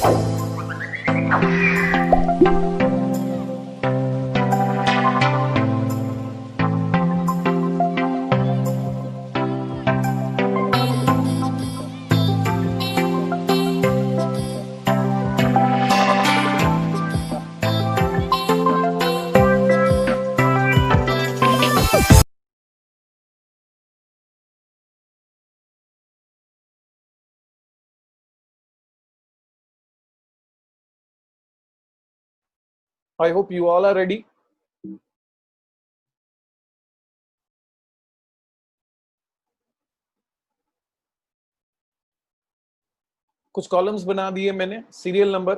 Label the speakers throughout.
Speaker 1: I hope you all are ready. कुछ columns बना दिए मैंने, serial number,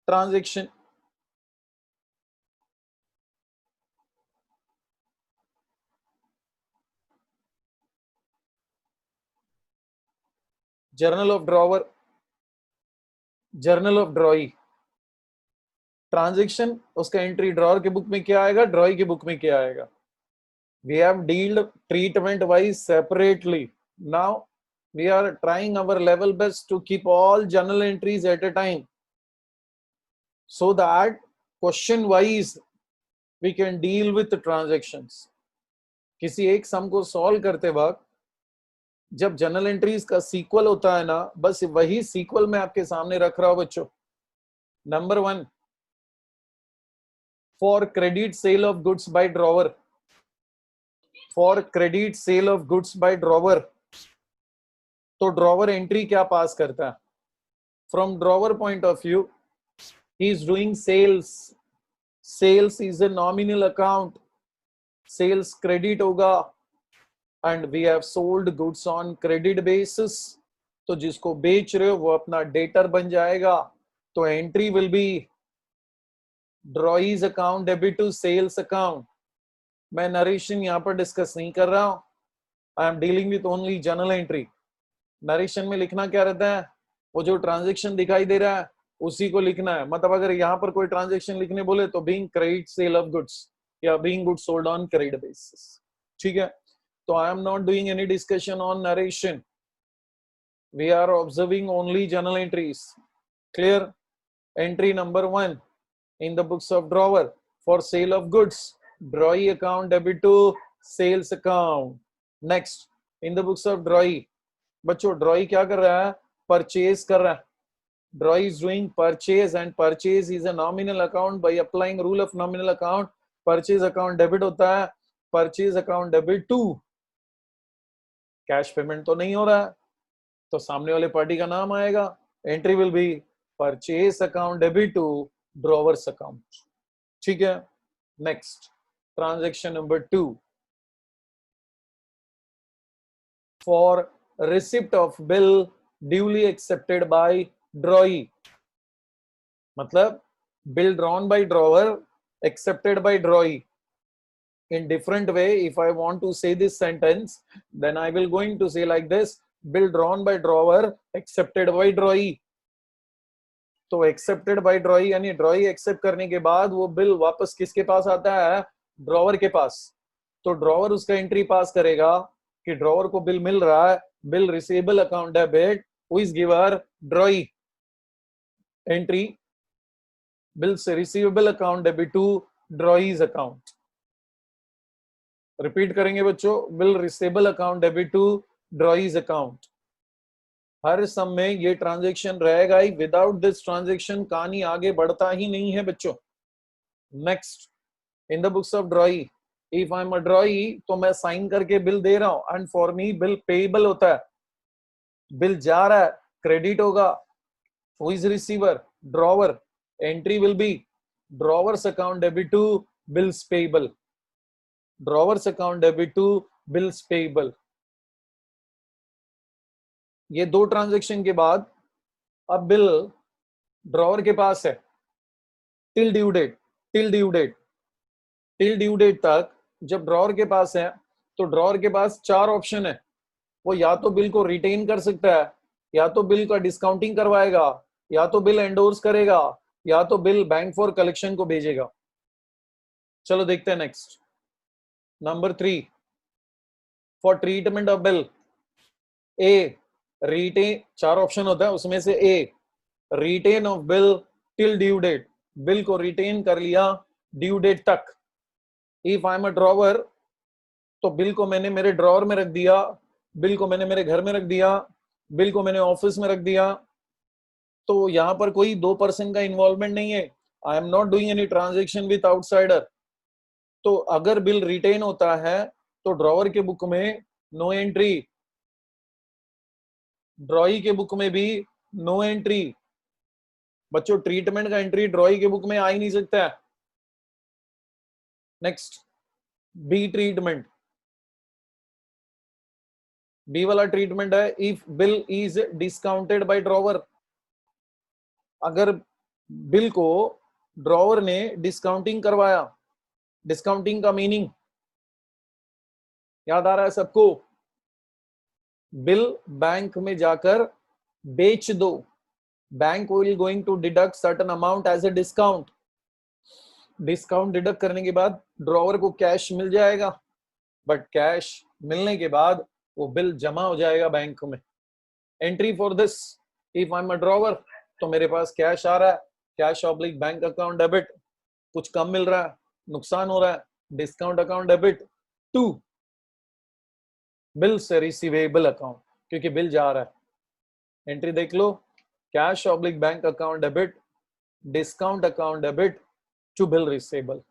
Speaker 1: transaction, journal of drawer, journal of ड्रॉई, transaction, उसका entry drawer के बुक में क्या आएगा, ड्रॉई के बुक में क्या आएगा. We have dealt treatment wise separately. Now we are trying our level best to keep all journal entries at a time, so that question wise we can deal with the transactions. किसी एक सम को solve करते वक्त जब journal entries का sequel होता है ना, बस वही सीक्वल मैं आपके सामने रख रहा हूं बच्चों. Number 1, for credit sale of goods by drawer, for credit sale of goods by drawer, तो ड्रॉवर एंट्री क्या पास करता है? From drawer point of view, he is doing sales. Sales is a nominal account. Sales credit होगा, and we have sold goods on credit basis. तो जिसको बेच रहे हो वो अपना डेटर बन जाएगा. तो entry will be drawee's account debit to sales account. मैं नरेशन यहाँ पर डिस्कस नहीं कर रहा हूं. I am dealing with only journal entry. Narration में लिखना क्या रहता है? वो जो ट्रांजेक्शन दिखाई दे रहा है उसी को लिखना है. मतलब अगर यहाँ पर कोई ट्रांजेक्शन लिखने बोले तो being credit sale of goods या being goods sold on credit basis. ठीक है. तो I am not doing any discussion on narration. We are observing only journal entries. Clear? Entry number 1 in the books of drawer for sale of goods, drawee account debit to sales account. Next, in the books of drawee, बच्चों drawee क्या कर रहा है? Purchase कर रहा है. Drawee is doing purchase, and purchase is a nominal account. By applying rule of nominal account, purchase account debit होता है. Purchase account debit to cash payment तो नहीं हो रहा है, तो सामने वाले पार्टी का नाम आएगा. Entry will be purchase account debit to drawer's account. ठीक है. Next, transaction number 2, for receipt of bill duly accepted by drawee. मतलब bill drawn by drawer, accepted by drawee. In different way, if I want to say this sentence, then I will going to say like this: bill drawn by drawer, accepted by drawee. तो accepted by drawee यानी drawee accept करने के बाद वो bill वापस किसके पास आता है? ड्रॉवर के पास. तो ड्रॉवर उसका एंट्री पास करेगा कि ड्रॉवर को बिल मिल रहा है. Bill receivable account debit, who is giver? Drawee. Entry bill receivable account debit to drawee's account. Repeat करेंगे बच्चों. Bill receivable account debit to drawee's account. हर सम में ये ट्रांजैक्शन रहेगा ही. विदाउट दिस ट्रांजैक्शन कहानी आगे बढ़ता ही नहीं है बच्चों. Next, in the books of drawee, if I am a drawee तो मैं साइन करके बिल दे रहा हूं, and for me bill payable होता है. बिल जा रहा है, क्रेडिट होगा. Who is receiver? Drawer. Entry will be drawer's account debit to bills payable. Drawer's account debit to bills payable. ये दो ट्रांजैक्शन के बाद अब बिल ड्रॉवर के पास है till due date. Till due date, till due date तक जब ड्रॉवर के पास है तो ड्रॉवर के पास 4 ऑप्शन है. वो या तो बिल को रिटेन कर सकता है, या तो बिल का डिस्काउंटिंग करवाएगा, या तो बिल एंडोर्स करेगा, या तो बिल बैंक फॉर कलेक्शन को भेजेगा. चलो देखते हैं next. Number 3, for treatment of bill, A, retain, 4 option होता है उसमें से A, retain of bill till due date, bill को रिटेन कर लिया ड्यू डेट तक। If I am a drawer, तो बिल को मैंने मेरे ड्रॉवर में रख दिया, बिल को मैंने मेरे घर में रख दिया, बिल को मैंने ऑफिस में रख दिया, तो यहां पर कोई 2% का इन्वॉल्वमेंट नहीं है। आई am not doing any transaction with outsider. तो अगर बिल रिटेन होता है तो ड्रॉवर के बुक में नो एंट्री, ड्रॉई के बुक में भी नो एंट्री। बच्चों ट्रीटमेंट का एंट्री ड्रॉई के बुक में आ ही नहीं सकता है। Next, B treatment. बी वाला ट्रीटमेंट है if bill is discounted by drawer. अगर बिल को ड्रॉवर ने डिस्काउंटिंग करवाया, डिस्काउंटिंग का मीनिंग याद आ रहा है सबको? बिल बैंक में जाकर बेच दो, bank will going to deduct certain amount as a discount. Discount deduct करने के बाद ड्रॉवर को कैश मिल जाएगा, बट कैश मिलने के बाद वो बिल जमा हो जाएगा बैंक में। Entry for this, if I am a drawer, तो मेरे पास कैश आ रहा है, cash oblique bank account debit, कुछ कम मिल रहा है, नुकसान हो रहा है, discount account debit to bill से रिसीवेबल अकाउंट, क्योंकि बिल जा रहा है। एंट्री देख लो, cash oblique bank account debit, discount account debit to bill receivable.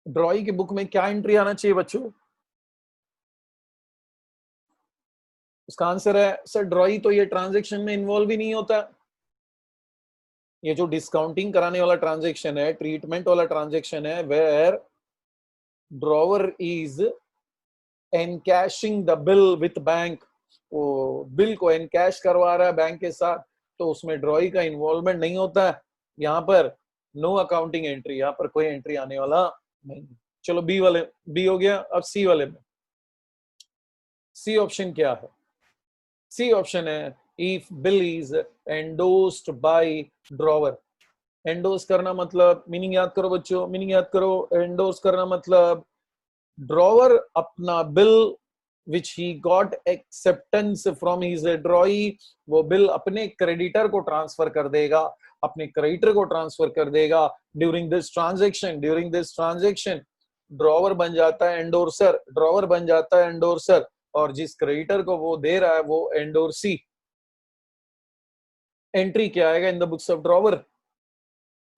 Speaker 1: Drawee की बुक में क्या एंट्री आना चाहिए बच्चों? उसका आंसर है सर ड्रॉई तो ये ट्रांजैक्शन में इन्वॉल्व ही नहीं होता। ये जो डिस्काउंटिंग कराने वाला ट्रांजैक्शन है, ट्रीटमेंट वाला ट्रांजैक्शन है, where drawer is encashing the bill with bank, वो बिल को एनकैश करवा रहा है बैंक के साथ, तो उसमें ड्रॉई का इन्वॉल्वमेंट नहीं होता है। यहाँ पर नो अकाउंटिंग एंट्री, यहाँ पर कोई एंट्री आने वाला नहीं। चलो बी वाले, बी हो गया। अब सी वाले में, सी ऑप्शन क्या है? सी ऑप्शन है if bill is endorsed by drawer. Endorse करना मतलब, मीनिंग याद करो बच्चों, मीनिंग याद करो। एंडोस करना मतलब ड्रॉवर अपना bill which he got acceptance from his ड्रॉई, वो बिल अपने क्रेडिटर को ट्रांसफर कर देगा, अपने क्रेडिटर को ट्रांसफर कर देगा during this transaction. During this transaction drawer बन जाता है एंडोर्सर, ड्रॉवर बन जाता है एंडोर्सर, और जिस क्रेडिटर को वो दे रहा है वो एंडोर्सी। एंट्री क्या आएगा इन the books of drawer?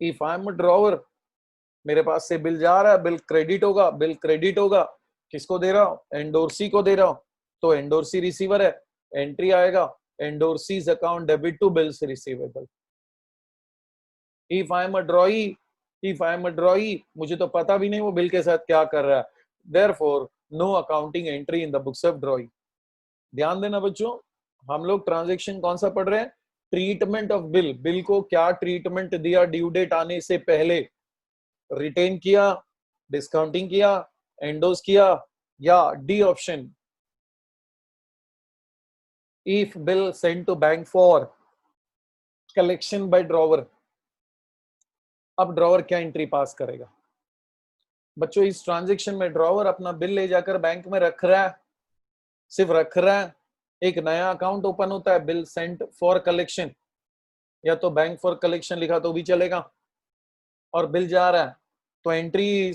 Speaker 1: If I am a drawer, मेरे पास से बिल जा रहा है, बिल क्रेडिट होगा, बिल क्रेडिट होगा, किसको दे रहा हूं? एंडोर्सी को दे रहा हूं, तो एंडोर्सी रिसीवर है। एंट्री आएगा endorsee's account debit to bills receivable. If I am a drawee, if I am a drawee, मुझे तो पता भी नहीं वो बिल के साथ क्या कर रहा है, therefore no accounting entry in the books of drawee. ध्यान देना बच्चों, हम लोग ट्रांजैक्शन कौन सा पढ़ रहे हैं? Treatment of bill. बिल को क्या ट्रीटमेंट दिया ड्यू डेट आने से पहले? रिटेन किया, डिस्काउंटिंग किया, एंडोस किया, या D option if bill send to bank for collection by drawer. अब ड्रॉवर क्या एंट्री पास करेगा बच्चों? इस ट्रांजैक्शन में ड्रॉवर अपना बिल ले जाकर बैंक में रख रहा है, सिर्फ रख रहा है। एक नया अकाउंट ओपन होता है, बिल सेंट फॉर कलेक्शन, या तो बैंक फॉर कलेक्शन लिखा तो भी चलेगा, और बिल जा रहा है, तो एंट्री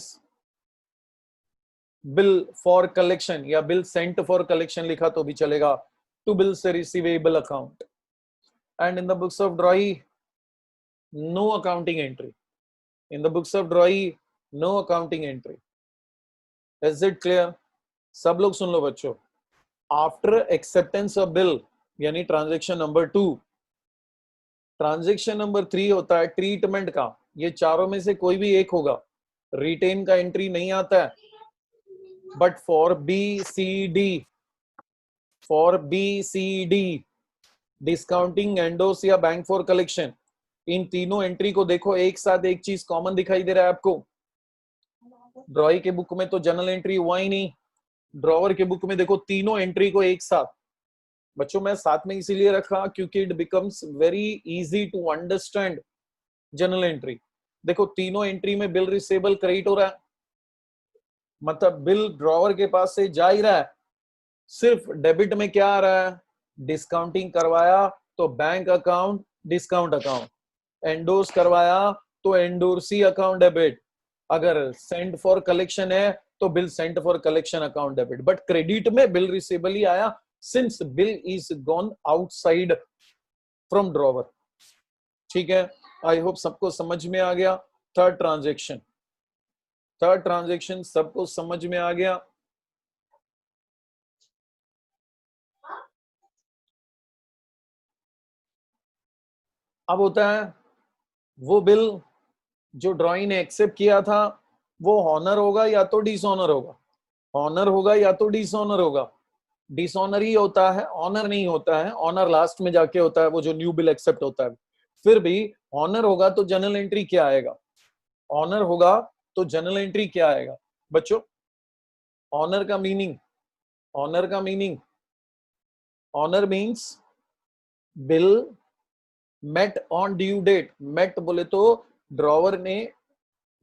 Speaker 1: बिल फॉर कलेक्शन या बिल सेंट फॉर कलेक्शन लिखा तो भी चलेगा, टू बिल से receivable account. And in the books of drawee no accounting entry, in the books of drawee no accounting entry. Is it clear? सब लोग सुन लो बच्चों। आफ्टर एक्सेप्टेंस ऑफ बिल यानी ट्रांजेक्शन नंबर 2, ट्रांजेक्शन नंबर 3 होता है treatment का। ये चारों में से कोई भी एक होगा, रिटेन का एंट्री नहीं आता है, but for B C D, for B C D, discounting, endorse या बैंक फॉर कलेक्शन, इन तीनों एंट्री को देखो एक साथ, एक चीज कॉमन दिखाई दे रहा है आपको। ड्रॉई के बुक में तो जनरल एंट्री हुआ ही नहीं, ड्रॉवर के बुक में देखो तीनों एंट्री को एक साथ। बच्चों मैं साथ में इसीलिए रखा क्योंकि it becomes very easy to understand general entry. देखो तीनों एंट्री में बिल रिसीवेबल क्रेडिट हो रहा है, मतलब बिल ड्रॉवर के पास से जा ही रहा है, सिर्फ डेबिट में क्या आ रहा है, डिस्काउंटिंग करवाया तो bank account discount account, endorse करवाया तो एंडोर्सी अकाउंट डेबिट, अगर सेंड फॉर कलेक्शन है तो bill sent for collection account debit. But credit में बिल रिसीवेबल ही आया since bill is gone outside from drawer. ठीक है, आई होप सबको समझ में आ गया। थर्ड ट्रांजेक्शन सबको समझ में आ गया। अब होता है वो बिल जो ड्रॉइंग ने एक्सेप्ट किया था वो ऑनर होगा या तो डिसऑनर होगा, ऑनर होगा या तो डिसऑनर होगा। डिसऑनर ही होता है, ऑनर नहीं होता है, ऑनर लास्ट में जाके होता है, वो जो न्यू बिल एक्सेप्ट होता है। फिर भी ऑनर होगा तो जनरल एंट्री क्या आएगा, ऑनर होगा तो जनरल एंट्री क्या आएगा बच्चों? ऑनर का मीनिंग, ऑनर का meaning, honour means bill met on due date. Met बोले तो ड्रॉवर ने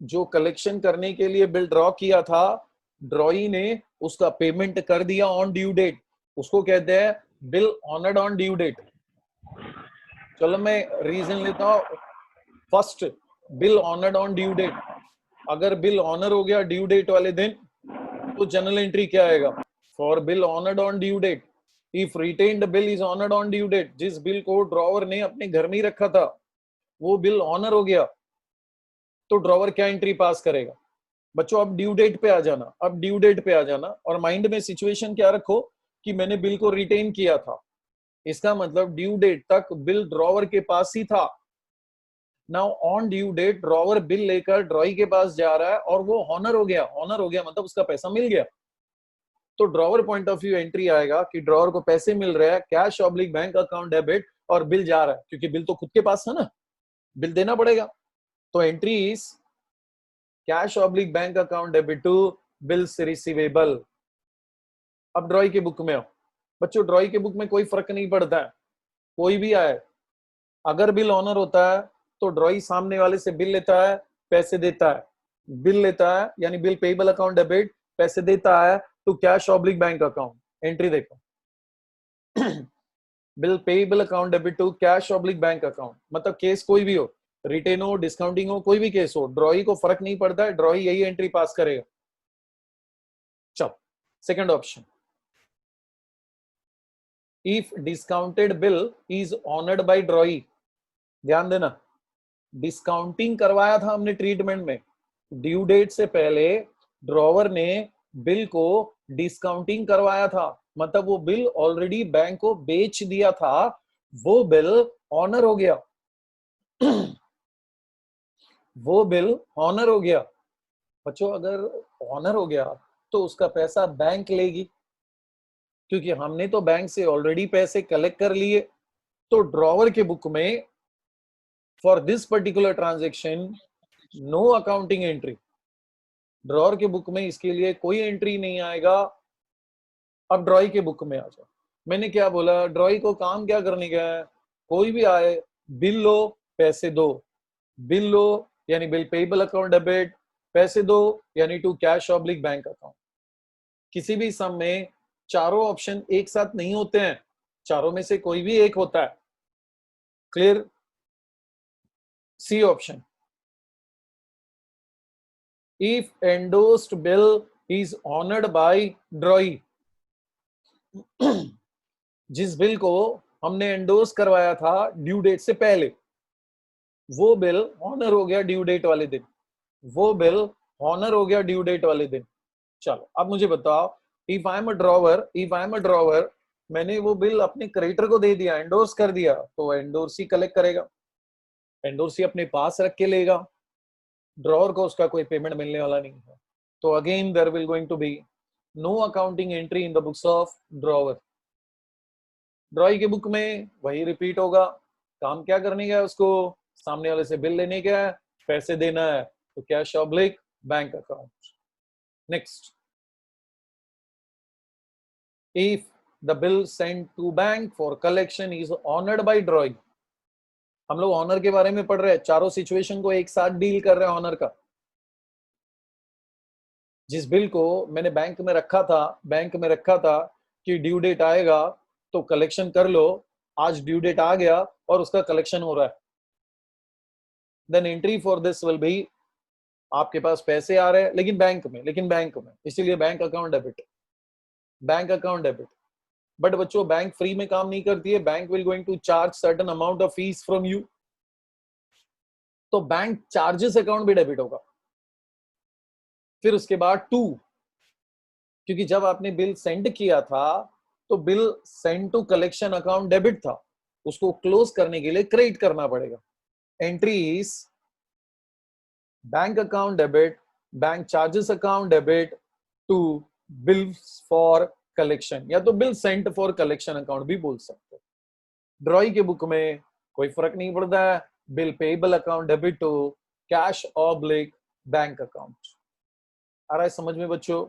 Speaker 1: जो कलेक्शन करने के लिए बिल ड्रॉ किया था, ड्रॉई ने उसका पेमेंट कर दिया ऑन ड्यू डेट, उसको कहते हैं bill honoured on due date. चलो मैं रीजन लेता हूं। First, bill honoured on due date, अगर बिल ऑनर हो गया ड्यू डेट वाले दिन तो जनरल एंट्री क्या आएगा, for bill honoured on due date. If retained bill is honoured on due date, जिस बिल को ड्रॉवर ने अपने घर में ही रखा था वो बिल ऑनर हो गया तो ड्रॉवर क्या एंट्री पास करेगा बच्चों? अब ड्यू डेट पे आ जाना, अब ड्यू डेट पे आ जाना और माइंड में सिचुएशन क्या रखो कि मैंने बिल को रिटेन किया था, इसका मतलब ड्यू डेट तक बिल ड्रॉवर के पास ही था। Now on due date drawer bill लेकर ड्रॉई के पास जा रहा है और वो ऑनर हो गया, ऑनर हो गया मतलब उसका पैसा मिल गया। तो drawer point of view entry आएगा कि ड्रॉवर को पैसे मिल रहे हैं, cash oblique bank account debit, और बिल जा रहा है क्योंकि बिल तो खुद के पास है ना, बिल देना पड़ेगा। तो entry is cash oblique bank account debit to bills receivable. अब ड्रॉई के बुक में हो बच्चों, ड्रॉई के बुक में कोई फर्क नहीं पड़ता है, कोई भी आए, अगर बिल ऑनर होता है तो ड्रॉई सामने वाले से बिल लेता है, पैसे देता है, बिल लेता है यानी बिल पेबल अकाउंट डेबिट, पैसे देता है to cash oblique bank account. Entry देखो, bill payable account debit to cash oblique bank account, मतलब केस कोई भी हो, रिटेन हो, डिस्काउंटिंग हो, कोई भी केस हो, ड्रॉई को फर्क नहीं पड़ता है, ड्रॉई यही एंट्री पास करेगा। चलो second option, if discounted bill is honoured by ड्रॉई। ध्यान देना, डिस्काउंटिंग करवाया था हमने ट्रीटमेंट में, ड्यू डेट से पहले ड्रॉवर ने बिल को डिस्काउंटिंग करवाया था, मतलब वो बिल ऑलरेडी बैंक को बेच दिया था, वो बिल ऑनर हो गया, वो बिल ऑनर हो गया बच्चों। अगर ऑनर हो गया तो उसका पैसा बैंक लेगी, क्योंकि हमने तो बैंक से ऑलरेडी पैसे कलेक्ट कर लिए। तो ड्रॉवर के बुक में for this particular transaction no accounting entry, drawer के बुक में इसके लिए कोई एंट्री नहीं आएगा। अब ड्रॉई के बुक में आ जाओ, मैंने क्या बोला, ड्रॉई को काम क्या करने का है, कोई भी आए बिल लो पैसे दो, बिल लो यानी बिल पेबल अकाउंट डेबिट, पैसे दो यानी to cash oblique bank account. किसी भी सम में चारों ऑप्शन एक साथ नहीं होते हैं, चारों में से कोई भी एक होता है। Clear? C option, if endorsed bill is honored by drawee, जिस बिल को हमने एंडोर्स करवाया था ड्यू डेट से पहले, वो बिल ऑनर हो गया ड्यू डेट वाले दिन, वो बिल ऑनर हो गया ड्यू डेट वाले दिन। चलो अब मुझे बताओ, if I am a drawer, if I am a drawer, मैंने वो बिल अपने क्रेडिटर को दे दिया, एंडोर्स कर दिया, तो एंडोर्सी कलेक्ट करेगा, एंडोर्सी अपने पास रख के लेगा, ड्रॉवर को उसका कोई पेमेंट मिलने वाला नहीं है। तो again there will going to be no accounting entry in the books of drawer. Drawee के बुक में वही रिपीट होगा, काम क्या करने का है उसको, सामने वाले से बिल लेने का है, पैसे देना है, तो cash oblique bank account. Next, if the bill sent to bank for collection is honoured by drawee. हम लोग ऑनर के बारे में पढ़ रहे हैं, चारों सिचुएशन को एक साथ डील कर रहे हैं ऑनर का। जिस बिल को मैंने बैंक में रखा था, बैंक में रखा था, कि ड्यू डेट आएगा तो कलेक्शन कर लो, आज ड्यू डेट आ गया और उसका कलेक्शन हो रहा है, then entry for this will be, आपके पास पैसे आ रहे हैं लेकिन बैंक में, इसीलिए bank account debit, bank account debit. But बच्चों बैंक फ्री में काम नहीं करती है, bank will going to charge certain amount of fees from you, तो बैंक चार्जेस अकाउंट भी डेबिट होगा। फिर उसके बाद 2, क्योंकि जब आपने बिल सेंड किया था तो bill send to collection account debit था, उसको क्लोज करने के लिए क्रेडिट करना पड़ेगा। Entries bank account debit, bank charges account debit to bills for collection, या तो bill sent for collection account भी बोल सकते हैं। ड्रॉई के बुक में कोई फर्क नहीं पड़ता है, bill payable account debit to cash oblique bank account. आ रहा है समझ में बच्चों?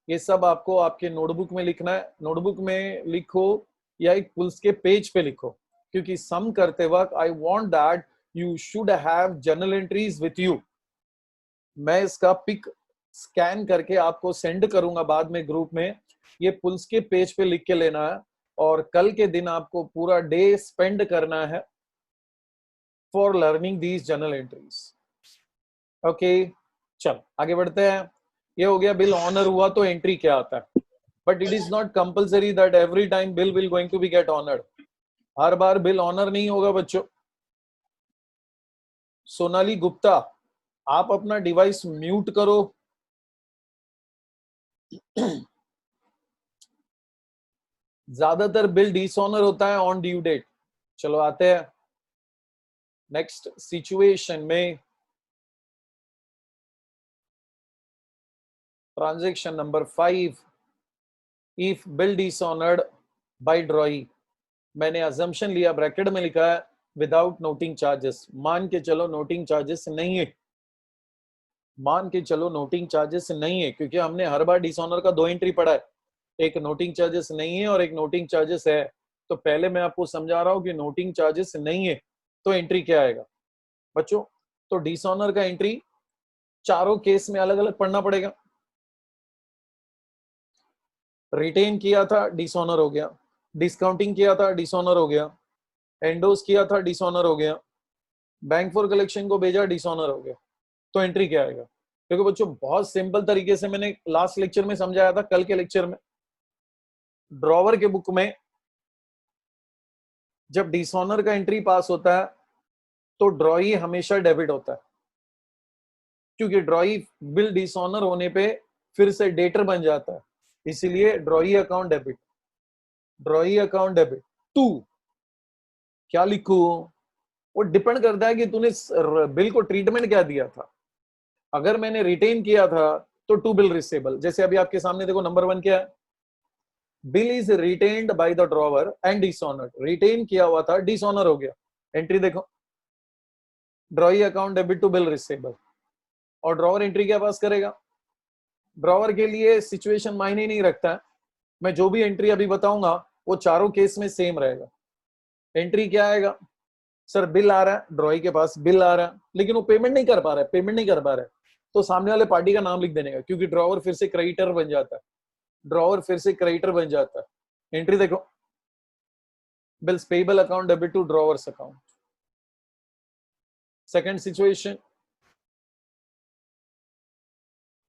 Speaker 1: ये सब आपको आपके नोटबुक में लिखना है, नोटबुक में लिखो या एक पुल्स के पेज पे लिखो, क्योंकि सम करते वक्त I want that you should have journal entries with you. मैं इसका पिक स्कैन करके आपको सेंड करूंगा बाद में ग्रुप में, ये पुल्स के पेज पे लिख के लेना है, और कल के दिन आपको पूरा डे स्पेंड करना है for learning these journal entries. Okay चल आगे बढ़ते हैं। ये हो गया बिल ऑनर हुआ तो एंट्री क्या आता है, but it is not compulsory that every time bill will going to be get honoured. हर बार बिल ऑनर नहीं होगा बच्चों। सोनाली गुप्ता, आप अपना डिवाइस म्यूट करो। ज्यादातर बिल डिसऑनर होता है ऑन ड्यू डेट। चलो आते हैं नेक्स्ट सिचुएशन में। Transaction number 5, if bill dishonoured by drawee, मैंने अजम्पशन लिया, ब्रैकेट में लिखा है विदाउट नोटिंग चार्जेस, मान के चलो नोटिंग चार्जेस नहीं है, मान के चलो नोटिंग चार्जेस नहीं है, क्योंकि हमने हर बार डिसऑनर का 2 एंट्री पढ़ा है, एक नोटिंग चार्जेस नहीं है और एक नोटिंग चार्जेस है। तो पहले मैं आपको समझा रहा हूं कि नोटिंग चार्जेस नहीं है तो एंट्री क्या आएगा बच्चों। तो डिसऑनर का एंट्री चारों केस में अलग अलग पढ़ना पड़ेगा। रिटेन किया था डिसऑनर हो गया, डिस्काउंटिंग किया था डिसऑनर हो गया, एंडोस किया था डिसऑनर हो गया, बैंक फॉर कलेक्शन को भेजा डिसऑनर हो गया, तो एंट्री क्या आएगा? क्योंकि बच्चों बहुत सिंपल तरीके से मैंने लास्ट लेक्चर में समझाया था, कल के लेक्चर में ड्रॉवर के बुक में जब डिसऑनर का एंट्री पास होता है तो ड्रॉई हमेशा डेबिट होता है, क्योंकि ड्रॉई बिल डिसऑनर होने पे फिर से डेटर बन जाता है, इसीलिए ड्रॉई account debit, drawee account debit. 2 क्या लिखूं? वो डिपेंड करता है कि तूने बिल को ट्रीटमेंट क्या दिया था। अगर मैंने रिटेन किया था तो 2 बिल रिसेबल, जैसे अभी आपके सामने देखो नंबर 1 क्या है, bill is retained by the drawer and dishonoured, retain किया हुआ था डिसऑनर हो गया, एंट्री देखो drawee account debit to bill receivable. और ड्रॉवर एंट्री क्या पास करेगा? ड्रॉवर के लिए सिचुएशन मायने नहीं रखता है, मैं जो भी एंट्री अभी बताऊंगा वो चारों केस में सेम रहेगा। एंट्री क्या आएगा? सर बिल आ रहा है, ड्रॉई के पास बिल आ रहा है लेकिन वो पेमेंट नहीं कर पा रहा है, पेमेंट नहीं कर पा रहा है, तो सामने वाले पार्टी का नाम लिख देने का, क्योंकि ड्रॉवर फिर से क्रेडिटर बन जाता है, ड्रॉवर फिर से क्रेडिटर बन जाता है। एंट्री देखो bills payable account debit to drawer's account. Second situation,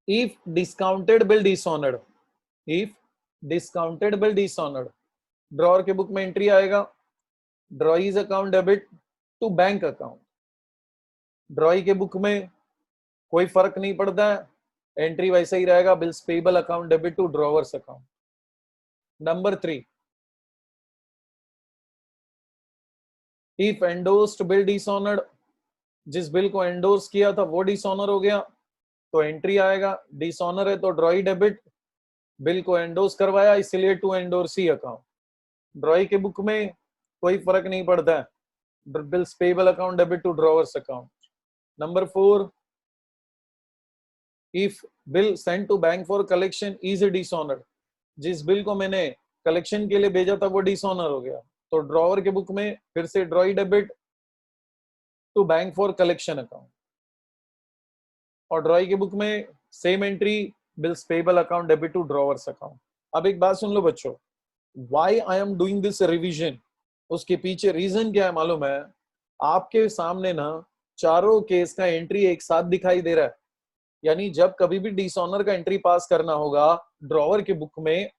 Speaker 1: if discounted bill dishonored, if discounted bill dishonored, drawer के बुक में एंट्री आएगा drawee's account debit to bank account. ड्रॉई के बुक में कोई फर्क नहीं पड़ता है, एंट्री वैसे ही रहेगा bills payable account debit to drawer's account. Number 3, if endorsed bill dishonoured, जिस बिल को एंडोर्स किया था वो डिसऑनर हो गया तो एंट्री आएगा, डिसऑनर है तो ड्रॉई डेबिट, बिल को एंडोर्स करवाया इसलिए टू एंडोर्सी अकाउंट। ड्रॉई के बुक में कोई फर्क नहीं पड़ता है, bills payable account debit to drawer's account. Number 4, if bill send to bank for collection is dishonoured, जिस बिल को मैंने कलेक्शन के लिए भेजा था वो डिसऑनर हो गया तो ड्रॉवर के बुक में फिर से drawee debit to bank for collection account. और ड्रॉई के बुक में same entry bills payable account debit to drawer's account. अब एक बात सुन लो बच्चों, why I am doing this revision, उसके पीछे रीजन क्या है मालूम है? आपके सामने ना चारों केस का एंट्री एक साथ दिखाई दे रहा है, यानी जब कभी भी डिसऑनर का एंट्री पास करना होगा ड्रॉवर के बुक में,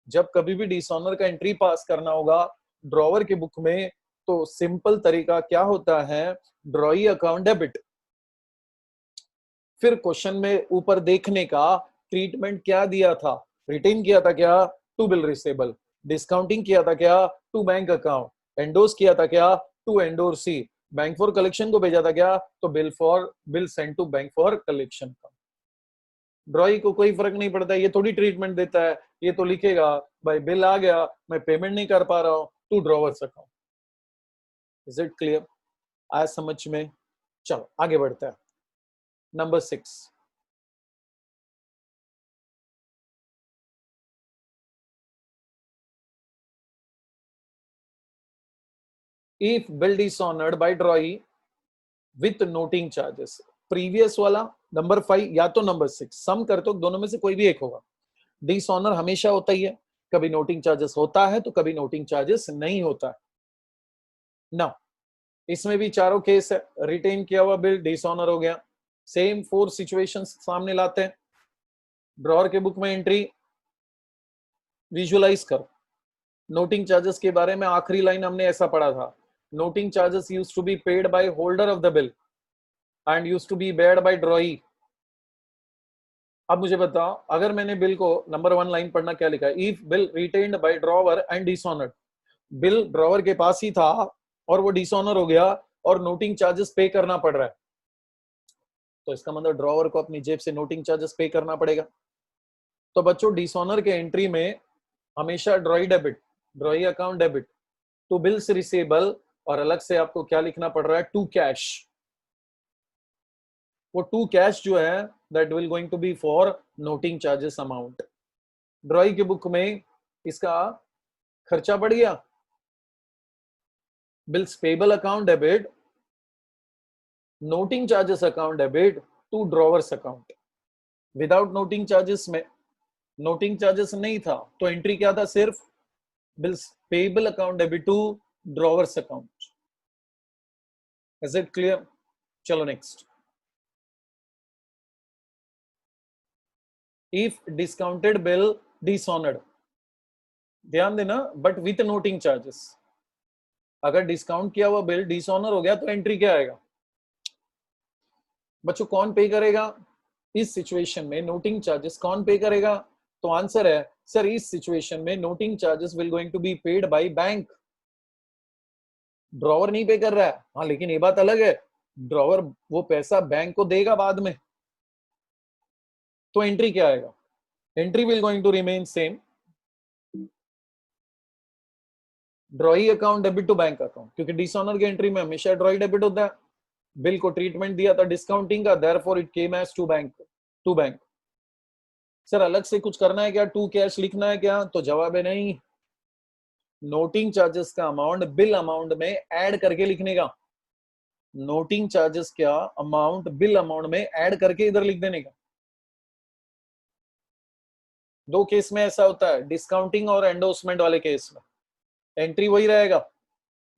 Speaker 1: जब कभी भी डिसऑनर का एंट्री पास करना होगा ड्रॉवर के बुक में, तो सिंपल तरीका क्या होता है? ड्रॉई अकाउंट डेबिट। फिर क्वेश्चन में ऊपर देखने का ट्रीटमेंट क्या दिया था? रिटेन किया था क्या? To bill receivable. डिस्काउंटिंग किया था क्या? To bank account. एंडोर्स किया था क्या? To endorsee. Bank for collection को भेजा था क्या? तो bill send to bank for collection का। ड्रॉई को कोई फर्क नहीं पड़ता, ये थोड़ी ट्रीटमेंट देता है, ये तो लिखेगा भाई बिल आ गया, मैं पेमेंट नहीं कर पा रहा हूं, to drawer's account. Is it clear? आया समझ में? चलो आगे बढ़ते हैं। Number 6, if bill dishonored by drawee with noting charges। Previous वाला नंबर 5 या तो नंबर 6, सम कर तो दोनों में से कोई भी एक होगा। डिसऑनर हमेशा होता ही है, कभी नोटिंग चार्जेस होता है तो कभी नोटिंग चार्जेस नहीं होता है ना। इसमें भी चारों केस है, रिटेन किया हुआ बिल डिसऑनर हो गया। सेम 4 सिचुएशंस सामने लाते हैं। ड्रॉअर के बुक में एंट्री विजुअलाइज करो। नोटिंग चार्जेस के बारे में आखिरी लाइन हमने ऐसा पढ़ा था, noting charges used to be paid by holder of the bill and used to be beared by drawee. अब मुझे बताओ, अगर मैंने बिल को नंबर 1 लाइन पढ़ना, क्या लिखा है? If bill retained bye drawer and dishonoured. Bill drawer के पास ही था और वो डिसऑनर हो गया और नोटिंग चार्जेस पे करना पड़ रहा है, तो इसका मतलब ड्रॉवर को अपनी जेब से नोटिंग चार्जेस पे करना पड़ेगा। तो बच्चों डिसऑनर के एंट्री में हमेशा drawee debit, drawee account debit to bills receivable, और अलग से आपको क्या लिखना पड़ रहा है? To cash. वो टू कैश जो है that will going to be for noting charges amount. Drawee की बुक में इसका खर्चा बढ़ गया, bills payable account debit, noting charges account debit to drawer's account. Without noting charges में नोटिंग चार्जेस नहीं था तो एंट्री क्या था? सिर्फ bills payable account debit to drawer's account. Is it clear? चलो next. If discounted bill dishonoured, ध्यान देना, बट विथ नोटिंग चार्जेस। अगर डिस्काउंट किया हुआ बिल डिसऑनर हो गया तो एंट्री क्या आएगा? बच्चों कौन पे करेगा इस सिचुएशन में? नोटिंग चार्जेस कौन पे करेगा? तो आंसर है सर, इस सिचुएशन में noting charges will going to be paid by bank. Drawer नहीं पे कर रहा है, हाँ, लेकिन ये बात अलग है, ड्रॉवर वो पैसा बैंक को देगा बाद में। तो एंट्री क्या आएगा? Entry will going to remain same, drawee account debit to bank account, क्योंकि डिसऑनर की एंट्री में हमेशा ड्रॉई डेबिट होता है। बिल को ट्रीटमेंट दिया था डिस्काउंटिंग का, therefore it came as to bank, to bank. Sir अलग से कुछ करना है क्या? टू कैश लिखना है क्या? तो जवाब है नहीं, नोटिंग चार्जेस का अमाउंट बिल अमाउंट में ऐड करके लिखने का। नोटिंग चार्जेस का अमाउंट बिल अमाउंट में ऐड करके इधर लिख देने का। दो केस में ऐसा होता है, डिस्काउंटिंग और एंडोर्समेंट वाले केस में एंट्री वही रहेगा,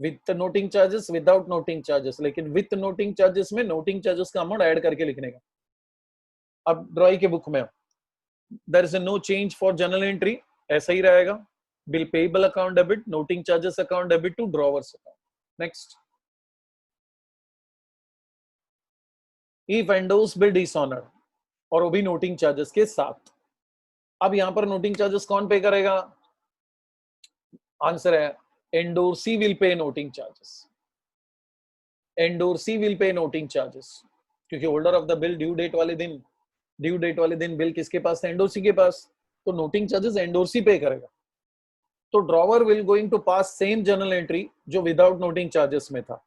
Speaker 1: with noting charges, without noting charges, लेकिन विथ नोटिंग चार्जेस में नोटिंग चार्जेस का अमाउंट ऐड करके लिखने का। अब ड्रॉई के बुक में there is no change for general entry, ऐसा ही रहेगा, bill payable account debit, noting charges account debit to drawer's account. Next, if endorse bill dishonoured, और वो भी नोटिंग चार्जेस के साथ। अब यहां पर नोटिंग चार्जेस कौन पे करेगा? आंसर है endorsee will pay noting charges. Endorsee will pay noting charges, क्योंकि holder of the bill due date वाले दिन बिल किसके पास था? एंडोर्सी के पास, तो नोटिंग चार्जेस एंडोर्सी पे करेगा। तो drawer will going to pass same journal entry जो विदाउट नोटिंग चार्जेस में था,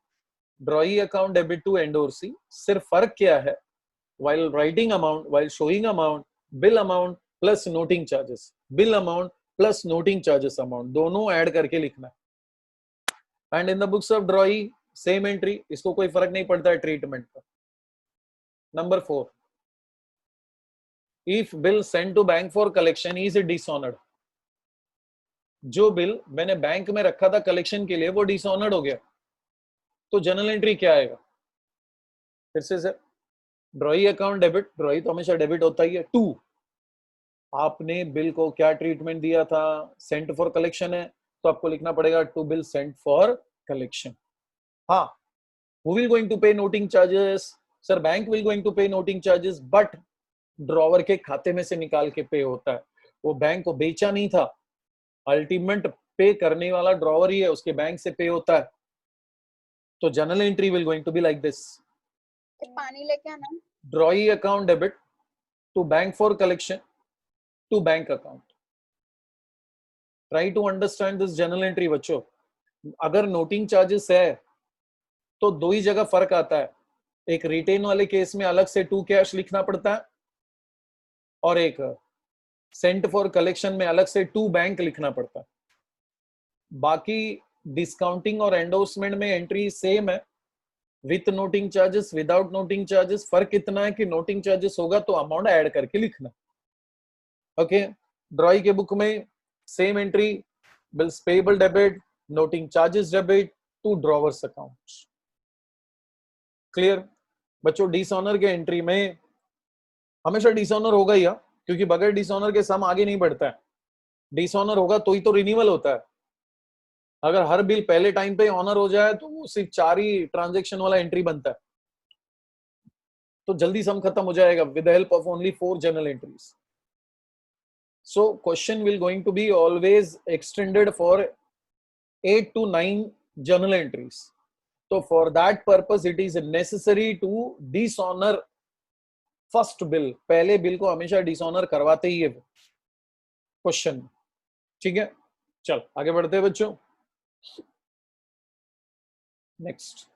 Speaker 1: drawee account debit to endorsee. सिर्फ फर्क क्या है? while writing amount, while showing amount, bill amount plus noting charges, bill amount plus noting charges amount, दोनों add करके लिखना है। And in the books of drawee same entry, इसको कोई फर्क नहीं पड़ता है ट्रीटमेंट का। Number 4, if bill send to bank for collection is dishonoured. जो बिल मैंने बैंक में रखा था कलेक्शन के लिए वो डिसऑनर्ड हो गया, तो जनरल एंट्री क्या आएगा? फिर से सर, ड्रॉई अकाउंट डेबिट, ड्रॉई तो हमेशा डेबिट होता ही है। टू, आपने बिल को क्या ट्रीटमेंट दिया था? सेंट फॉर कलेक्शन है, तो आपको लिखना पड़ेगा to bill sent for collection. हाँ, who will going to pay noting charges? Sir bank will going to pay noting charges, but drawer के खाते में से निकाल के पे होता है, वो बैंक को बेचा नहीं था, अल्टीमेट पे करने वाला ड्रॉवर ही है, उसके बैंक से पे होता है। तो general entry will going to be like this,
Speaker 2: पानी लेके आना।
Speaker 1: Drawee account debit to bank for collection to bank account. Try to understand this general entry बच्चों। अगर नोटिंग चार्जेस है तो दो ही जगह फर्क आता है, एक रिटेन वाले केस में अलग से टू कैश लिखना पड़ता है, और एक सेंट फॉर कलेक्शन में अलग से टू बैंक लिखना पड़ता है। बाकी डिस्काउंटिंग और एंडोर्समेंट में एंट्री सेम है, with noting charges, without noting charges. फर्क इतना है कि नोटिंग चार्जेस होगा तो अमाउंट ऐड करके लिखना। ओके, ड्रॉई के बुक में same entry, bills payable debit, noting charges debit to drawer's account. Clear बच्चों? डिसऑनर के एंट्री में हमेशा डिसऑनर होगा ही, क्योंकि बगैर डिसऑनर के सम आगे नहीं बढ़ता है। डिसऑनर होगा तो ही तो रिन्यूअल होता है। अगर हर बिल पहले टाइम पे ऑनर हो जाए तो वो सिर्फ 4 ही ट्रांजैक्शन वाला एंट्री बनता है, तो जल्दी सम खत्म हो जाएगा with the help of only 4 general entries. So question will going to be always extended for 8 to 9 journal entries. So for that purpose it is necessary to dishonor first bill. पहले bill को हमेशा dishonour करवाते ही है question. ठीक है, चल आगे बढ़ते हैं बच्चों। Next,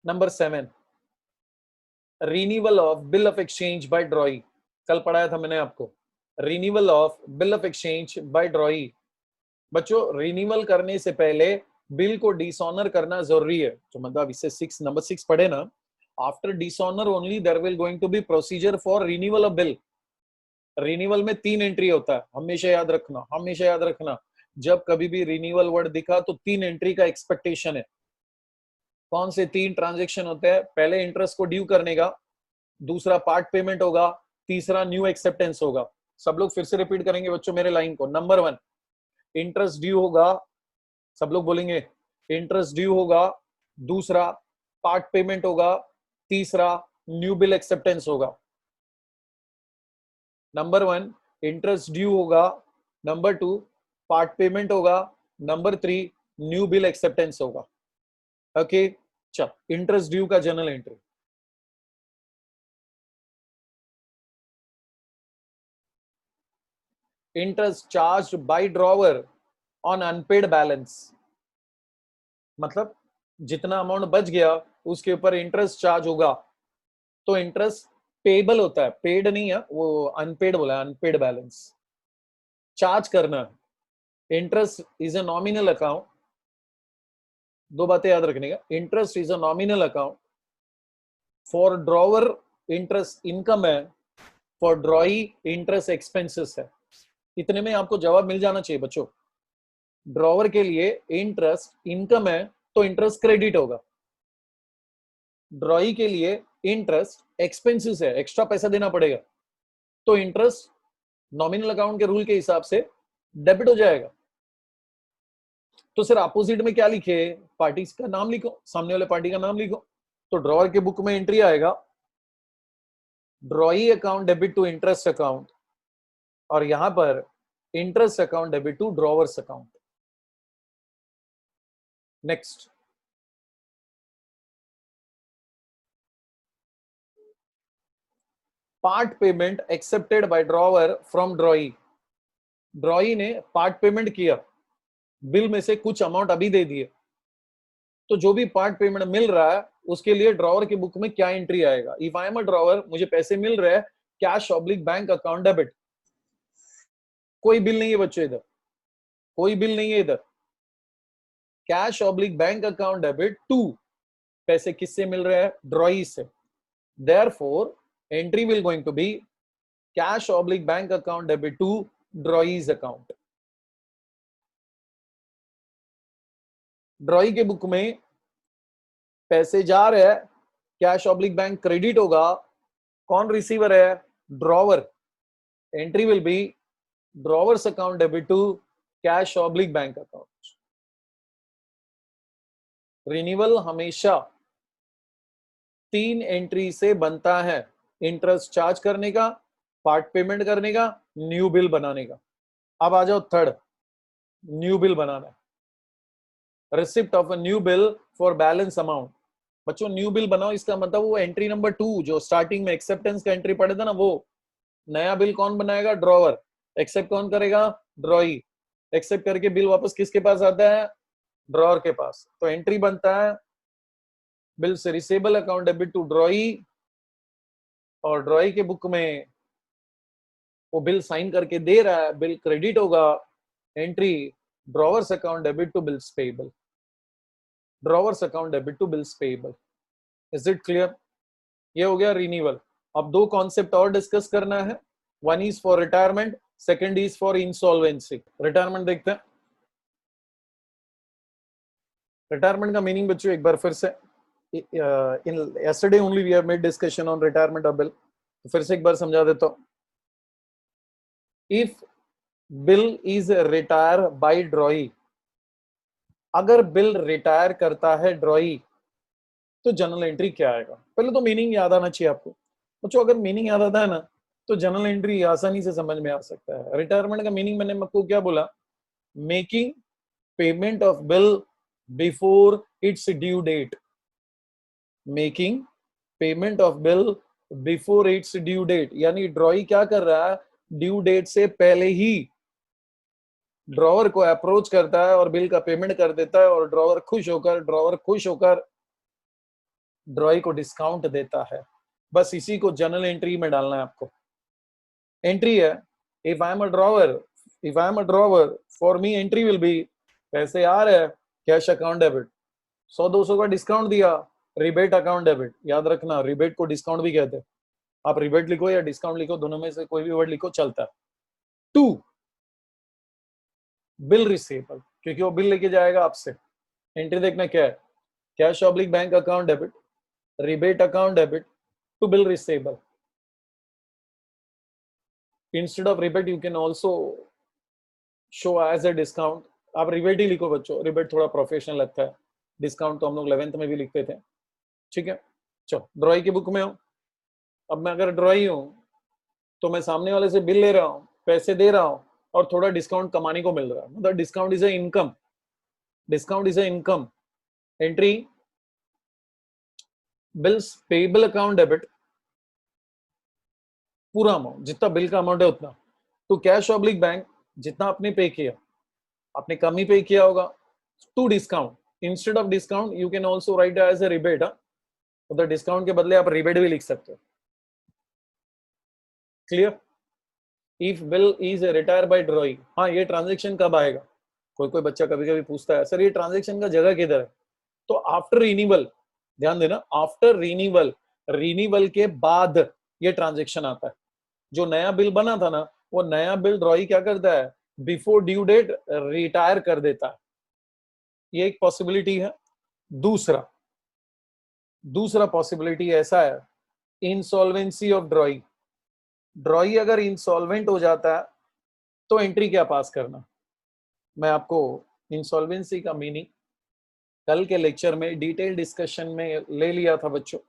Speaker 1: number 7, renewal of bill of exchange bye ड्रॉई। कल पढ़ाया था मैंने आपको, renewal of bill of exchange bye ड्रॉई। बच्चों रिन्यूअल करने से पहले बिल को डिसऑनर करना जरूरी है, तो मतलब इससे नंबर 6 पढ़े ना, after dishonour only there will going to be procedure for renewal of bill. Renewal में 3 एंट्री होता है, हमेशा याद रखना, हमेशा याद रखना। जब कभी भी रिन्यूअल वर्ड दिखा तो 3 एंट्री का एक्सपेक्टेशन है। कौन से 3 ट्रांजेक्शन होते हैं? पहले इंटरेस्ट को ड्यू करने का, दूसरा पार्ट पेमेंट होगा, तीसरा न्यू एक्सेप्टेंस होगा। सब लोग फिर से रिपीट करेंगे बच्चों मेरे लाइन को। नंबर 1, इंटरेस्ट ड्यू होगा, सब लोग बोलेंगे इंटरेस्ट ड्यू होगा, दूसरा पार्ट पेमेंट होगा, तीसरा न्यू बिल एक्सेप्टेंस होगा। नंबर 1 इंटरेस्ट ड्यू होगा, नंबर 2 पार्ट पेमेंट होगा, नंबर 3 न्यू बिल एक्सेप्टेंस होगा। ओके, चल इंटरेस्ट ड्यू का general entry. Interest charge by drawer on unpaid balance, मतलब जितना अमाउंट बच गया उसके ऊपर इंटरेस्ट चार्ज होगा, तो इंटरेस्ट पेबल होता है, पेड नहीं है वो, अनपेड बोला, अनपेड बैलेंस चार्ज करना है। Interest is a nominal account, दो बातें याद रखने का, interest is a nominal account, for drawer interest income है, फॉर ड्रॉई इंटरेस्ट एक्सपेंसेस है। इतने में आपको जवाब मिल जाना चाहिए बच्चों। ड्रॉवर के लिए इंटरेस्ट इनकम है तो इंटरेस्ट क्रेडिट होगा, ड्रॉई के लिए इंटरेस्ट एक्सपेंसेस है, एक्स्ट्रा पैसा देना पड़ेगा, तो इंटरेस्ट नॉमिनल अकाउंट के रूल के हिसाब से डेबिट हो जाएगा। तो सर अपोजिट में क्या लिखे? पार्टी का नाम लिखो, सामने वाले पार्टी का नाम लिखो। तो ड्रॉवर के बुक में एंट्री आएगा drawee account debit to interest account, और यहां पर interest account debit to drawer's account. Next, part payment accepted by drawer from drawee. Drawee ने पार्ट पेमेंट किया, बिल में से कुछ अमाउंट अभी दे दिए, तो जो भी पार्ट पेमेंट मिल रहा है उसके लिए ड्रॉवर की बुक में क्या एंट्री आएगा? If I am a drawer, मुझे पैसे मिल रहे हैं, cash oblique bank account debit. कोई बिल नहीं है बच्चों इधर, कोई बिल नहीं है इधर, cash oblique bank account debit to, पैसे किससे मिल रहे हैं? ड्रॉई से। Therefore entry will going to be cash oblique bank account debit to drawee's account. ड्रॉई के बुक में पैसे जा रहे हैं, कैश ऑब्लिक बैंक क्रेडिट होगा, कौन रिसीवर है? Drawer. Entry will be drawer's account debit to cash oblique bank account. Renewal हमेशा 3 एंट्री से बनता है, इंटरेस्ट चार्ज करने का, पार्ट पेमेंट करने का, न्यू बिल बनाने का। अब आ जाओ third, new bill banana, receipt of a new bill for balance amount. बच्चों न्यू बिल बनाओ, इसका मतलब वो एंट्री नंबर 2 जो स्टार्टिंग में एक्सेप्टेंस का एंट्री पढ़े था ना, वो नया बिल कौन बनाएगा? ड्रॉवर। एक्सेप्ट कौन करेगा? ड्रॉई। एक्सेप्ट करके बिल वापस किसके पास आता है? ड्रॉवर के पास। तो एंट्री बनता है bills receivable account debit to drawee, और ड्रॉई के बुक में वो बिल साइन करके दे रहा है, बिल क्रेडिट होगा। Entry drawer's account debit to bills payable, drawer's account debit to bills payable. Is it clear? ये हो गया रिन्यूअल। अब 2 कॉन्सेप्ट और डिस्कस करना है, one is for retirement, second is for insolvency. Retirement देखते हैं। रिटायरमेंट का मीनिंग बच्चों एक बार फिर से, in yesterday only we have made discussion on retirement of bill, तो फिर से एक बार समझा देता हूं। if bill is retire by ड्रॉई, अगर बिल रिटायर करता है ड्रॉई तो जनरल एंट्री क्या आएगा? पहले तो मीनिंग याद आना चाहिए आपको बच्चों। अगर मीनिंग याद आता है ना तो जनरल एंट्री आसानी से समझ में आ सकता है। रिटायरमेंट का मीनिंग मैंने आपको क्या बोला? Making payment of bill before its due date, making payment of bill before its due date. यानी ड्रॉई क्या कर रहा है? ड्यू डेट से पहले ही ड्रॉवर को अप्रोच करता है और बिल का पेमेंट कर देता है, और ड्रॉवर खुश होकर ड्रॉई को डिस्काउंट देता है। बस इसी को जनरल एंट्री में डालना है आपको। एंट्री है if I am a drawer for me entry will B, पैसे आ रहे हैं, कैश अकाउंट डेबिट, 100-200 का डिस्काउंट दिया, रिबेट अकाउंट डेबिट। याद रखना रिबेट को डिस्काउंट भी कहते हैं। आप रिबेट लिखो या डिस्काउंट लिखो, दोनों में से कोई भी वर्ड लिखो चलता है। 2 बिल रिसीवेबल, क्योंकि वो बिल लेके जाएगा आपसे। एंट्री देखना क्या है? Cash oblique bank account debit, rebate account debit to bill receivable. Instead of rebate you can also show as a discount. आप रिबेट ही लिखो बच्चों, रिबेट थोड़ा प्रोफेशनल लगता है, डिस्काउंट तो हम लोग 11th में भी लिखते थे। ठीक है, चलो ड्रॉई की बुक में हो। अब मैं अगर ड्रॉई हूं तो मैं सामने वाले से बिल ले रहा हूं, पैसे दे रहा हूं, और थोड़ा डिस्काउंट कमाने को मिल रहा है, मतलब discount is a income. Discount is a income. Entry bills payable account debit, पूरा अमाउंट जितना बिल का अमाउंट है उतना, तो कैश ऑब्लिक बैंक जितना आपने पे किया, आपने कम ही पे किया होगा, to discount. Instead of discount you can also write as a rebate. तो डिस्काउंट के बदले आप रिबेट भी लिख सकते हो। Clear? If bill is retire by drawee, हाँ ये ट्रांजेक्शन कब आएगा? कोई कोई बच्चा कभी कभी पूछता है सर ये ट्रांजेक्शन का जगह किधर है? तो आफ्टर रिन्यूअल, ध्यान देना, आफ्टर रिन्यूअल, रिन्यूअल के बाद ये ट्रांजेक्शन आता है। जो नया बिल बना था ना, वो नया बिल ड्रॉई क्या करता है? बिफोर ड्यू डेट रिटायर कर देता है। ये एक पॉसिबिलिटी है। दूसरा पॉसिबिलिटी ऐसा है, इंसॉल्वेंसी ऑफ ड्रॉई। ड्रॉई अगर इंसॉल्वेंट हो जाता है तो एंट्री क्या पास करना? मैं आपको इंसॉल्वेंसी का मीनिंग कल के लेक्चर में डिटेल डिस्कशन में ले लिया था बच्चों।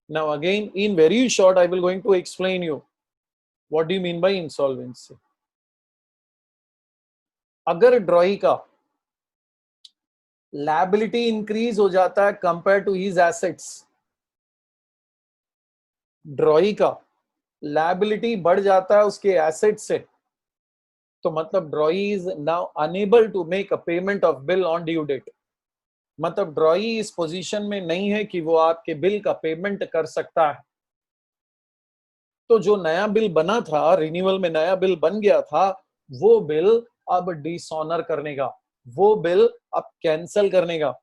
Speaker 1: Now again in very short I will going to explain you what do you mean by insolvency. अगर ड्रॉई का लायबिलिटी इंक्रीज हो जाता है compare to his assets, drawee का लायबिलिटी बढ़ जाता है उसके एसेट से, तो मतलब drawee is now unable to make a payment of bill on due date. मतलब ड्रॉई इस पोजीशन में नहीं है कि वो आपके बिल का पेमेंट कर सकता है। तो जो नया बिल बना था, रिन्यूअल में नया बिल बन गया था, वो बिल अब डिसऑनर करने का, वो बिल अब कैंसिल करने का।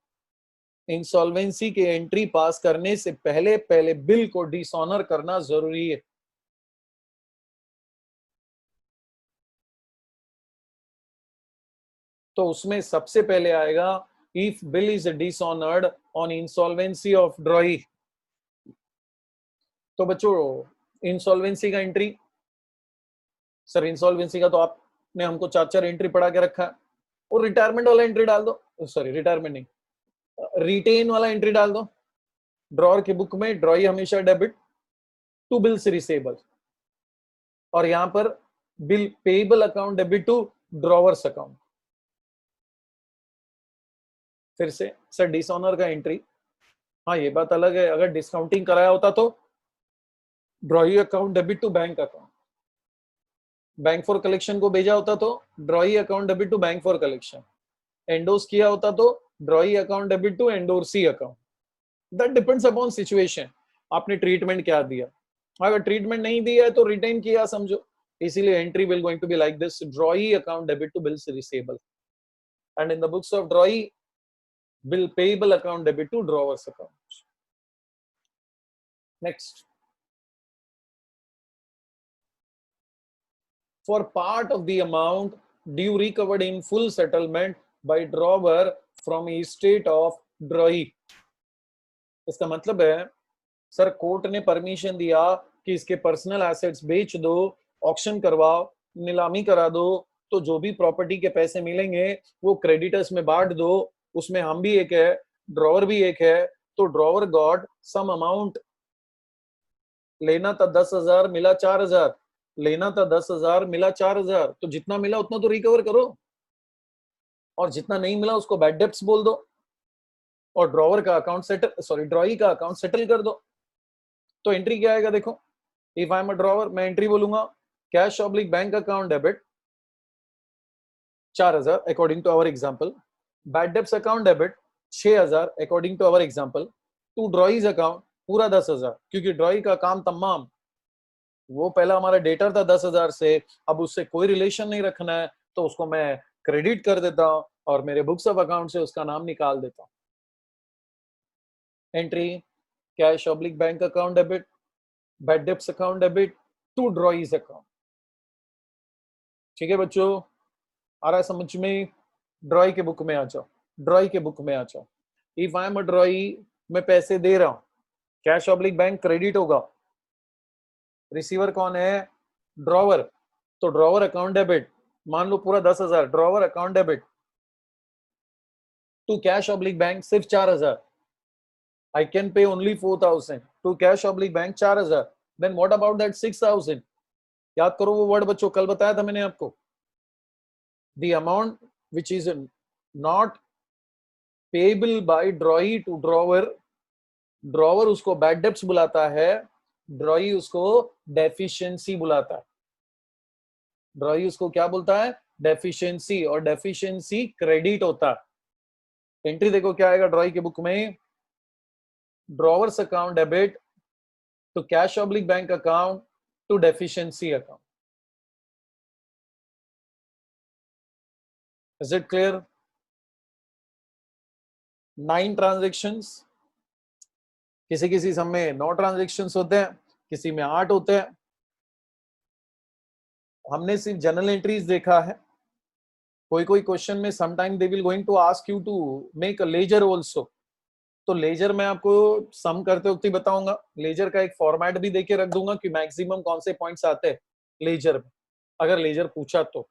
Speaker 1: इंसॉल्वेंसी के एंट्री पास करने से पहले बिल को डिसऑनर करना जरूरी है। तो उसमें सबसे पहले आएगा if bill is dishonoured on insolvency of ड्रॉई। तो बच्चों इंसॉल्वेंसी का एंट्री, सर इंसॉल्वेंसी का तो आपने हमको 4 एंट्री पढ़ा के रखा है, और रिटायरमेंट वाला एंट्री डाल दो, सॉरी रिटायरमेंट नहीं, रिटेन वाला एंट्री डाल दो। ड्रॉअर की बुक में ड्रॉई हमेशा डेबिट टू बिल्स रिसेबल, और यहां पर bill payable account debit to drawer's account. फिर से सर डिसऑनर का एंट्री, हाँ ये बात अलग है, अगर डिस्काउंटिंग कराया होता तो drawee account debit to bank account, bank for collection को भेजा होता तो drawee account debit to bank for collection, endorse किया होता तो drawee account debit to endorsee account. That depends upon situation, आपने ट्रीटमेंट क्या दिया। अगर ट्रीटमेंट नहीं दिया है तो रिटेन किया समझो, इसीलिए entry will going to be like this, drawee account debit to bills receivable, and in the books of drawee bill payable account debit to drawers account. Next, for part of the amount due recovered in full settlement by drawer from estate of drawee। इसका मतलब है sir court ने permission दिया कि इसके personal assets बेच दो, auction करवाओ, नीलामी करा दो, तो जो भी प्रॉपर्टी के पैसे मिलेंगे वो क्रेडिटर्स में बांट दो, उसमें हम भी एक है, ड्रॉवर भी एक है, तो ड्रॉवर गॉट सम अमाउंट। लेना था 10,000 मिला 4,000, लेना था 10,000 मिला 4,000, तो जितना मिला उतना तो रिकवर करो, और जितना नहीं मिला उसको बैड डेब्ट्स बोल दो, और ड्रॉवर का अकाउंट सेटल, सॉरी ड्रॉई का अकाउंट सेटल कर दो। तो एंट्री क्या आएगा देखो, if I am a drawer मैं एंट्री बोलूंगा cash oblique bank account debit 4,000 according to our example, bad debts account debit 6,000 according to our example, to drawee's account पूरा 10,000, क्योंकि ड्रॉई का काम तमाम वो पहला हमारा डेटर था 10,000 से, अब उससे कोई रिलेशन नहीं रखना है, तो उसको मैं क्रेडिट कर देता हूं और मेरे बुक्स ऑफ अकाउंट से उसका नाम निकाल देता हूं। Entry cash oblique bank account debit, bad debts account debit to drawee's account. ठीक है बच्चों, आ रहा है समझ में? ड्रॉई के बुक में आ जाओ, ड्रॉई के बुक में आ जाओ। इफ आई एम अ ड्रॉई, मैं पैसे दे रहा हूं, कैश ऑब्लिक बैंक क्रेडिट होगा, रिसीवर कौन है? ड्रॉवर, तो ड्रॉवर अकाउंट डेबिट, मान लो पूरा 10,000, drawer account debit to cash oblique bank सिर्फ 4,000, I can pay only 4,000 to cash oblique bank 4,000, then what about that 6,000? याद करो वो वर्ड बच्चों, कल बताया था मैंने आपको, the amount which is not payable by drawee to drawer, drawer उसको बैड डेब्ट्स बुलाता है, ड्रॉई उसको डेफिशिएंसी बुलाता है। ड्रॉई उसको क्या बोलता है? डेफिशिएंसी, और डेफिशिएंसी क्रेडिट होता है। एंट्री देखो क्या आएगा ड्रॉई के बुक में, drawer's account debit to cash oblique bank account to deficiency account. Is it clear? 9 transactions, किसी किसी सम में 9 ट्रांजेक्शंस होते हैं, किसी में 8 होते हैं। हमने सिर्फ जनरल एंट्रीज देखा है, कोई कोई क्वेश्चन में sometime they will going to ask you to make a ledger also, तो लेजर मैं आपको सम करते वक्त ही बताऊंगा, लेजर का एक फॉर्मेट भी देके रख दूंगा कि मैक्सिमम कौन से पॉइंट्स आते हैं लेजर में, अगर लेजर पूछा तो।